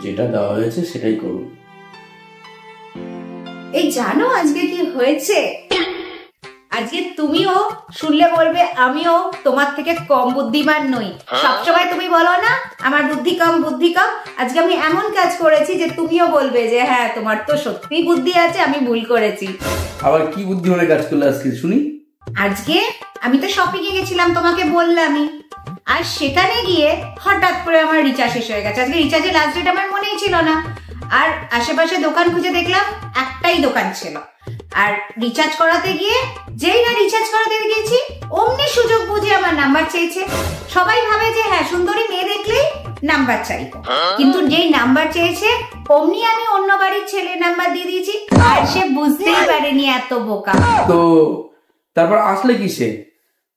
যেটা দেওয়া হয়েছে সেটাই করুন। এই জানো আজকে কি হয়েছে? আজকে তুমিও শুনলে বলবে আমিও তোমার থেকে কম বুদ্ধিমান নই। সবসময় তুমি বলো না আমার বুদ্ধি কম বুদ্ধি কম। আজকে আমি এমন কাজ করেছি যে তুমিও বলবে যে হ্যাঁ তোমার তো সত্যি বুদ্ধি আছে, আমি ভুল করেছি। আবার কি বুদ্ধিমানের কাজ করলে আজকে শুনি? আজকে আমি তো শপিং এ গেছিলাম, তোমাকে বললামই। আর সেখানে গিয়ে হঠাৎ করে আমার রিচার্জ শেষ হয়ে গেছে। আজকে রিচার্জের লাস্ট ডেট আমার মনেই ছিল না। আর আশেপাশে দোকান খুঁজে দেখলাম একটাই দোকান ছিল। আর রিচার্জ করাতে গিয়ে যেই না রিচার্জ করাতে গিয়েছি অমনি সুযোগ বুঝে আমার নাম্বার চেয়েছে। সবাই ভাবে যে হ্যাঁ সুন্দরী মেয়ে দেখলেই নাম্বার চাইবো, কিন্তু যেই নাম্বার চেয়েছে অমনি আমি অন্য বাড়ির ছেলে নাম্বার দিয়ে দিয়েছি। আর সে বুঝতেই পারেনি এত বোকা। তো তারপর আসলে কিসে?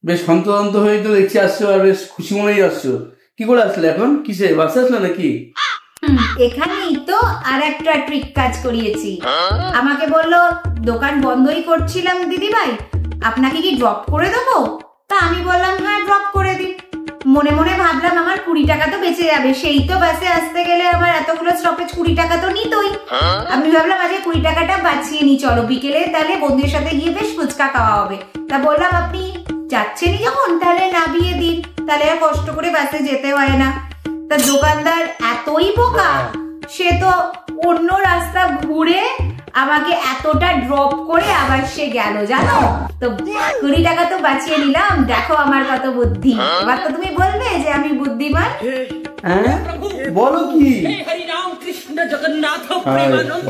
বেশ হন্তদন্ত হয়ে তো দেখছি আসছো, আর বেশ খুশি মনেই আসছো। কি করে আসলে এখন? কিসে, বাসে আসলে নাকি? এখানেই তো আর একটা ট্রিক কাজ করিয়েছি। আমাকে বললো দোকান বন্ধই করছিলাম দিদিভাই, আপনাকে কি ড্রপ করে দেবো? তা আমি বললাম হ্যাঁ ড্রপ করে দিন। মনে মনে ভাবলাম আমার 20 টাকা তো বেঁচে যাবে, সেই তো বাসে আসতে গেলে আমার এতগুলো স্টপেজ 20 টাকা তো নিতই। আমি ভাবলাম আজকে 20 টাকাটা বাঁচিয়ে নি, চলো বিকেলে তাহলে বন্ধুদের সাথে গিয়ে বেশ ফুচকা খাওয়া হবে। তা বললাম আপনি যাচ্ছেনই যখন তাহলে নামিয়ে দিন, তাহলে আর কষ্ট করে বাসে যেতে হয় না। তা দোকানদার এতই বোকা, সে তো অন্য রাস্তা ঘুরে আমাকে এতটা ড্রপ করে আবার সে গেল জানো তো। 20 টাকা তো বাঁচিয়ে নিলাম, দেখো আমার কত বুদ্ধি। এবার তো তুমি বলবে যে আমি বুদ্ধিমান। বলো কি? हरि राम कृष्ण जगन्नाथ प्रेमानंद।